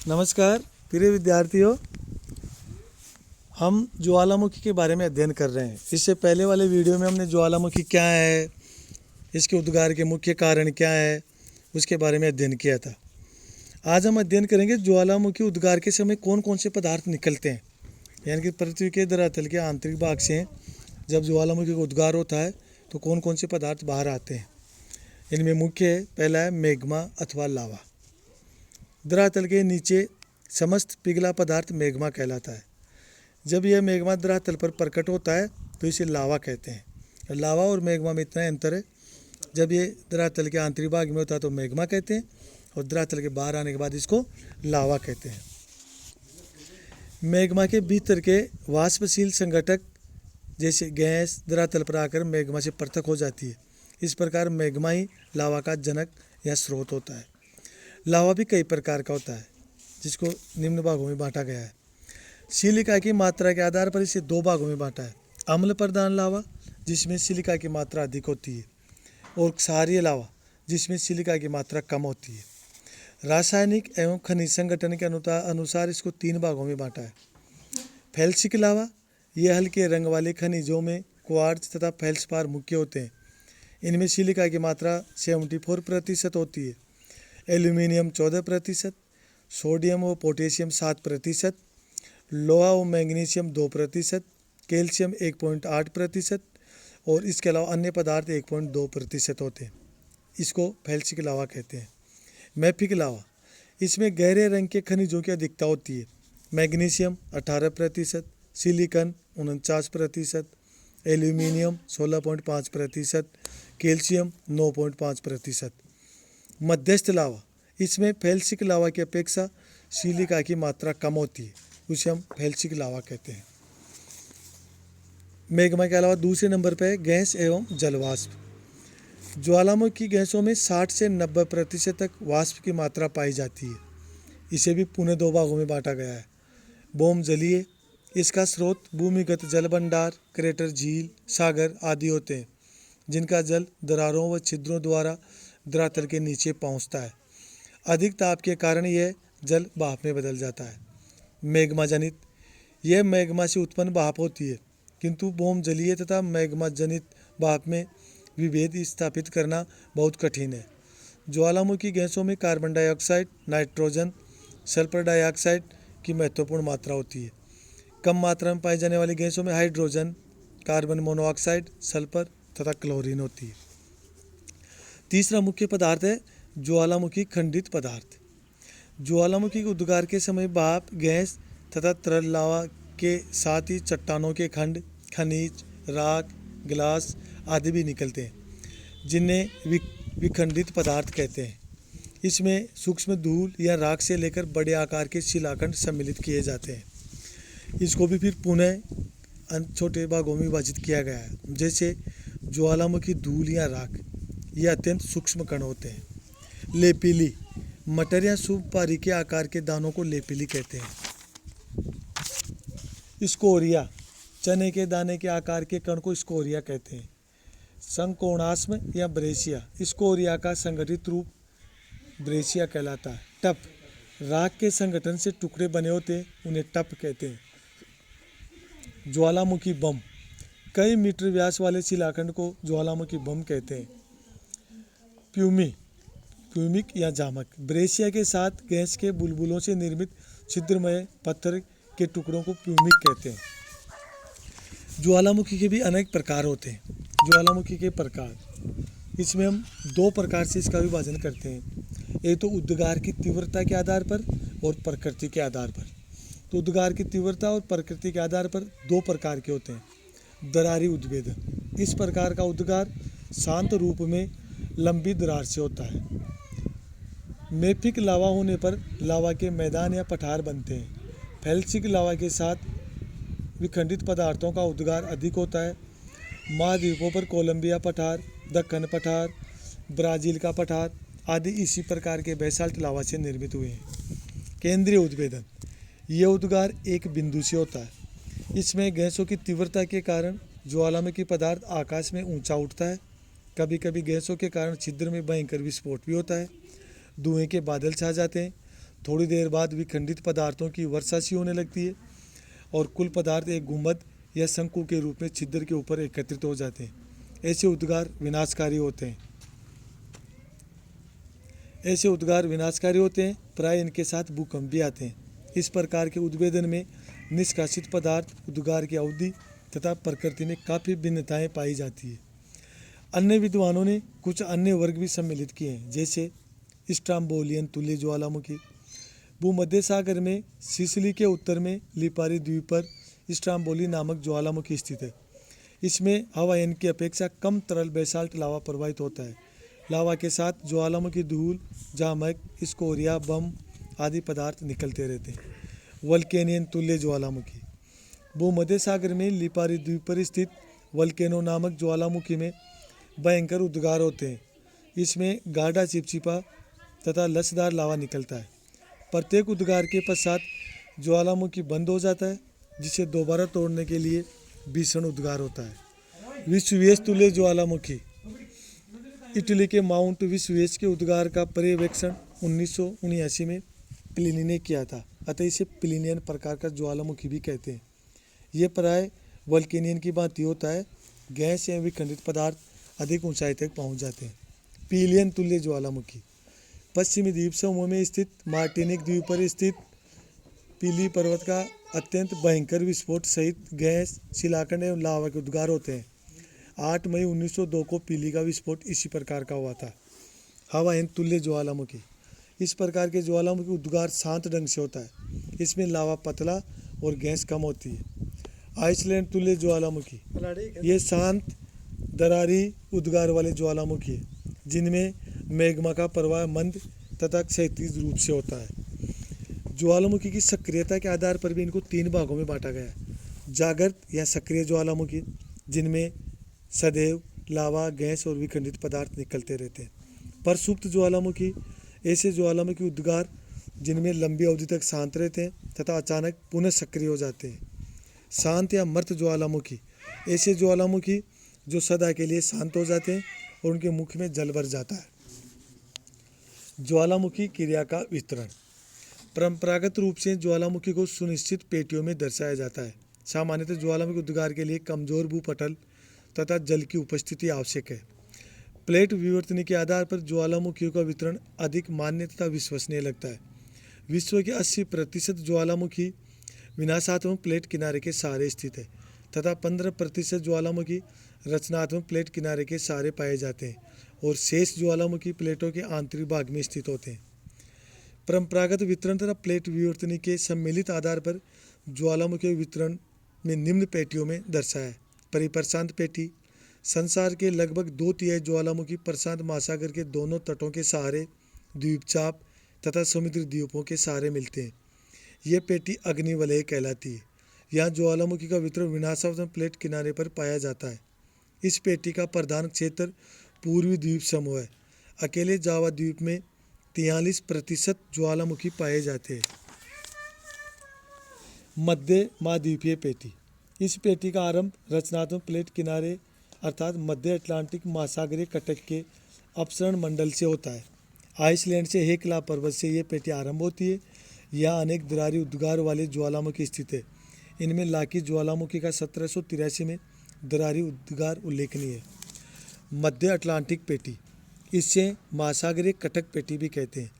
नमस्कार प्रिय विद्यार्थियों, हम ज्वालामुखी के बारे में अध्ययन कर रहे हैं। इससे पहले वाले वीडियो में हमने ज्वालामुखी क्या है, इसके उद्गार के मुख्य कारण क्या है, उसके बारे में अध्ययन किया था। आज हम अध्ययन करेंगे ज्वालामुखी उद्गार के समय कौन कौन से पदार्थ निकलते हैं, यानी कि पृथ्वी के धरातल के आंतरिक भाग से जब ज्वालामुखी का उद्गार होता है तो कौन कौन से पदार्थ बाहर आते हैं। इनमें मुख्य है, पहला है मैग्मा अथवा लावा। धरातल के नीचे समस्त पिघला पदार्थ मैग्मा कहलाता है। जब यह मैग्मा धरातल पर प्रकट होता है तो इसे लावा कहते हैं। लावा और मैग्मा में इतना अंतर है, जब ये धरातल के आंतरिक भाग में होता है तो मैग्मा कहते हैं और धरातल के बाहर आने के बाद इसको लावा कहते हैं। मैग्मा के भीतर के वाष्पशील संघटक जैसे गैस धरातल पर आकर मैग्मा से पृथक हो जाती है। इस प्रकार मैग्मा ही लावा का जनक या स्रोत होता है। लावा भी कई प्रकार का होता है, जिसको निम्न भागों में बांटा गया है। सिलिका की मात्रा के आधार पर इसे दो भागों में बांटा है। अम्ल प्रधान लावा, जिसमें सिलिका की मात्रा अधिक होती है, और क्षारीय लावा, जिसमें सिलिका की मात्रा कम होती है। रासायनिक एवं खनिज संगठन के अनुसार इसको तीन भागों में बांटा है। फेल्सिक लावा, यह हल्के रंग वाले खनिजों में क्वार्ट्ज तथा फेल्सपार मुख्य होते हैं। इनमें सिलिका की मात्रा 74% होती है। एल्यूमिनियम 14%, सोडियम व पोटेशियम 7%, लोहा व मैग्नीशियम 2%, कैल्शियम 1.8% और इसके अलावा अन्य पदार्थ 1.2% होते हैं। इसको फेल्सिक लावा कहते हैं। मैफिक लावा, इसमें गहरे रंग के खनिजों की अधिकता होती है। Magnesium 18%, silicon 49%, aluminium 16.5%, calcium 9.5%। मध्यस्थ लावा, इसमें फेल्सिक लावा की अपेक्षा सिलिका की मात्रा कम होती है, उसे हम फेल्सिक लावा कहते हैं। मैग्मा के अलावा दूसरे नंबर पर है गैस एवं जलवाष्प। ज्वालामुखी गैसों में 60 से 90% तक वाष्प की मात्रा पाई जाती है। इसे भी पुनः दो भागों में बांटा गया है। बोम जलीय, इसका स्रोत भूमिगत जल भंडार, क्रेटर, झील, सागर आदि होते हैं, जिनका जल दरारों व छिद्रों द्वारा धरातल के नीचे पहुंचता है। अधिक ताप के कारण यह जल भाप में बदल जाता है। मैग्मा जनित, यह मैग्मा से उत्पन्न भाप होती है, किंतु बोम जलीय तथा मैग्मा जनित भाप में विभेद स्थापित करना बहुत कठिन है। ज्वालामुखी गैसों में carbon dioxide, nitrogen, sulphur dioxide की महत्वपूर्ण मात्रा होती है। कम मात्रा में पाई जाने वाली गैसों में हाइड्रोजन, कार्बन मोनोऑक्साइड, सल्फर तथा क्लोरीन होती है। तीसरा मुख्य पदार्थ है ज्वालामुखी खंडित पदार्थ। ज्वालामुखी के उद्गार के समय भाप, गैस तथा तरल लावा के साथ ही चट्टानों के खंड, खनिज, राख, ग्लास आदि भी निकलते हैं, जिन्हें विखंडित पदार्थ कहते हैं। इसमें सूक्ष्म धूल या राख से लेकर बड़े आकार के शिलाखंड सम्मिलित किए जाते हैं। इसको भी फिर पुनः छोटे भागों में विभाजित किया गया है, जैसे ज्वालामुखी धूल या राख, ये अत्यंत सूक्ष्म कण होते हैं। लेपिली, मटर या सुपारी के आकार के दानों को लेपिली कहते हैं। स्कोरिया, चने के दाने के आकार के कण को स्कोरिया कहते हैं। संकोणाश्म या ब्रेसिया, स्कोरिया का संगठित रूप ब्रेसिया कहलाता है। टप, राख के संगठन से टुकड़े बने होते हैं, उन्हें टप कहते हैं। ज्वालामुखी बम, कई मीटर व्यास वाले शिलाखंड को ज्वालामुखी बम कहते हैं। प्यूमिक या जामक, ब्रेसिया के साथ गैस के बुलबुलों से निर्मित छिद्रमय पत्थर के टुकड़ों को प्यूमिक कहते हैं। ज्वालामुखी के भी अनेक प्रकार होते हैं। ज्वालामुखी के प्रकार, इसमें हम दो प्रकार से इसका विभाजन करते हैं। एक तो उद्गार की तीव्रता के आधार पर और प्रकृति के आधार पर। तो उद्गार की तीव्रता और प्रकृति के आधार पर दो प्रकार के होते हैं। दरारी उद्भेदन, इस प्रकार का उद्गार शांत रूप में लंबी दरार से होता है। मैफिक लावा होने पर लावा के मैदान या पठार बनते हैं। फेल्सिक लावा के साथ विखंडित पदार्थों का उद्गार अधिक होता है। महाद्वीपों पर कोलंबिया पठार, दक्कन पठार, ब्राज़ील का पठार आदि इसी प्रकार के बेसाल्ट लावा से निर्मित हुए हैं। केंद्रीय उद्भेदन, यह उद्गार एक बिंदु से होता है। इसमें गैसों की तीव्रता के कारण ज्वालामुखी पदार्थ आकाश में ऊंचा उठता है। कभी कभी गैसों के कारण छिद्र में भयंकर विस्फोट भी होता है। धुएं के बादल छा जाते हैं। थोड़ी देर बाद विखंडित पदार्थों की वर्षा सी होने लगती है और कुल पदार्थ एक गुंबद या शंकु के रूप में छिद्र के ऊपर एकत्रित हो जाते हैं। ऐसे उद्गार विनाशकारी होते हैं। प्राय इनके साथ भूकंप भी आते हैं। इस प्रकार के उद्भेदन में निष्कासित पदार्थ उद्गार की अवधि तथा प्रकृति में काफ़ी भिन्नताएं पाई जाती है। अन्य विद्वानों ने कुछ अन्य वर्ग भी सम्मिलित किए हैं, जैसे स्ट्राम्बोलियन तुल्य ज्वालामुखी। भूमध्य सागर में सिसिली के उत्तर में लिपारी द्वीप पर स्ट्राम्बोली नामक ज्वालामुखी स्थित है। इसमें हवायन की अपेक्षा कम तरल बेसाल्ट लावा प्रवाहित होता है। लावा के साथ ज्वालामुखी धूल, जामक, स्कोरिया, बम आदि पदार्थ निकलते रहते हैं। वल्केनियन तुल्य ज्वालामुखी। भूमध्य सागर में लिपारी द्वीप पर स्थित वल्केनो नामक ज्वालामुखी में भयंकर उद्गार होते हैं। इसमें गाढ़ा चिपचिपा तथा लसदार लावा निकलता है। प्रत्येक उद्गार के पश्चात ज्वालामुखी बंद हो जाता है, जिसे दोबारा तोड़ने के लिए भीषण उद्गार होता है। विसुवियस तुल्य ज्वालामुखी। इटली के माउंट विसुवियस के उद्गार का पर्यवेक्षण 1979 में प्लिनी ने किया था, अतः इसे प्लिनियन प्रकार का ज्वालामुखी भी कहते हैं। ये प्राय वल्केनियन की भांति होता है। गैस या विखंडित पदार्थ अधिक ऊंचाई तक पहुंच जाते हैं। पीलियन तुल्य ज्वालामुखी। पश्चिमी द्वीप समूह में स्थित मार्टिनिक द्वीप पर स्थित पीली पर्वत का अत्यंत भयंकर विस्फोट सहित गैस, शिलाखंड एवं लावा के उद्गार होते हैं। 8 मई 1902 को पीली का विस्फोट इसी प्रकार का हुआ था। हवायन तुल्य ज्वालामुखी। इस प्रकार के ज्वालामुखी उद्गार शांत ढंग से होता है। इसमें लावा पतला और गैस कम होती है। आइसलैंड तुल्य ज्वालामुखी। ये शांत दरारी उद्गार वाले ज्वालामुखी है, जिनमें मैग्मा का प्रवाह मंद तथा क्षैतिज रूप से होता है। ज्वालामुखी की सक्रियता के आधार पर भी इनको 3 भागों में बांटा गया है। जागृत या सक्रिय ज्वालामुखी, जिनमें सदैव लावा, गैस और विखंडित पदार्थ निकलते रहते हैं। प्रसुप्त ज्वालामुखी। ऐसे ज्वालामुखी उद्गार जिनमें लंबी अवधि तक शांत रहते हैं तथा अचानक पुनः सक्रिय हो जाते हैं। शांत या मृत ज्वालामुखी। ऐसे ज्वालामुखी जो सदा के लिए शांत हो जाते हैं और उनके मुख में जल भर जाता है। ज्वालामुखी क्रिया का वितरण। परंपरागत रूप से ज्वालामुखी को सुनिश्चित पेटियों में दर्शाया जाता है। सामान्यतः ज्वालामुखी उद्गार के लिए कमजोर भूपटल तथा जल की उपस्थिति आवश्यक है। प्लेट विवर्तनी के आधार पर ज्वालामुखियों का वितरण अधिक मान्य तथा विश्वसनीय लगता है। विश्व के 80% ज्वालामुखी विनाशात्मक प्लेट किनारे के सहारे स्थित है तथा 15% ज्वालामुखी रचनात्मक प्लेट किनारे के सहारे पाए जाते हैं और शेष ज्वालामुखी प्लेटों के आंतरिक भाग में स्थित होते हैं। परंपरागत वितरण तथा प्लेट विवर्तनी के सम्मिलित आधार पर ज्वालामुखी वितरण में निम्न पेटियों में दर्शाया है। परिप्रशांत पेटी। संसार के लगभग 2/3 ज्वालामुखी प्रशांत महासागर के दोनों तटों के सहारे, द्वीपचाप तथा समुद्री द्वीपों के सहारे मिलते हैं। यह पेटी अग्निवलय कहलाती है। यहाँ ज्वालामुखी का वितरण विनाशात्मक प्लेट किनारे पर पाया जाता है। इस पेटी का प्रधान क्षेत्र पूर्वी द्वीप समूह है। अकेले जावा द्वीप में 43% ज्वालामुखी पाए जाते हैं। मध्य महाद्वीपीय पेटी। इस पेटी का आरंभ रचनात्मक प्लेट किनारे अर्थात मध्य अटलांटिक महासागरीय कटक के अपसरण मंडल से होता है। आइसलैंड से हेकला पर्वत से ये पेटी आरंभ होती है। यहाँ अनेक दरारी उद्गार वाले ज्वालामुखी स्थित है। इनमें लाकी ज्वालामुखी का 1783 में दरारी उद्गार उल्लेखनीय है। मध्य अटलांटिक पेटी। इससे महासागरीय कटक पेटी भी कहते हैं,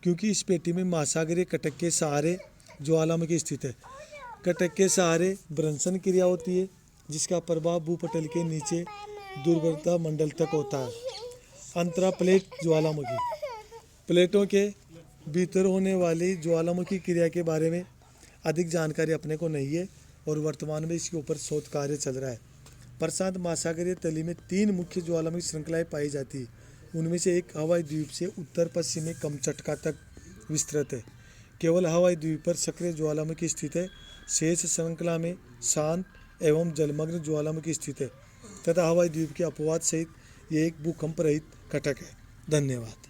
क्योंकि इस पेटी में महासागरीय कटक के सहारे ज्वालामुखी स्थित है। कटक के सहारे भ्रंशन क्रिया होती है, जिसका प्रभाव भूपटल के नीचे दुर्गंधता मंडल तक होता है। अंतरा प्लेट ज्वालामुखी। प्लेटों के भीतर होने वाली ज्वालामुखी क्रिया के बारे में अधिक जानकारी अपने को नहीं है और वर्तमान में इसके ऊपर शोध कार्य चल रहा है। प्रशांत महासागरीय तली में 3 मुख्य ज्वालामुखी श्रृंखलाएं पाई जाती है। उनमें से एक हवाई द्वीप से उत्तर पश्चिम में कमचटका तक विस्तृत है। केवल हवाई द्वीप पर सक्रिय ज्वालामुखी स्थित है। शेष श्रृंखला में शांत एवं जलमग्न ज्वालामुखी स्थित है तथा हवाई द्वीप के अपवाद सहित ये एक भूकंप रहित कटक है। धन्यवाद।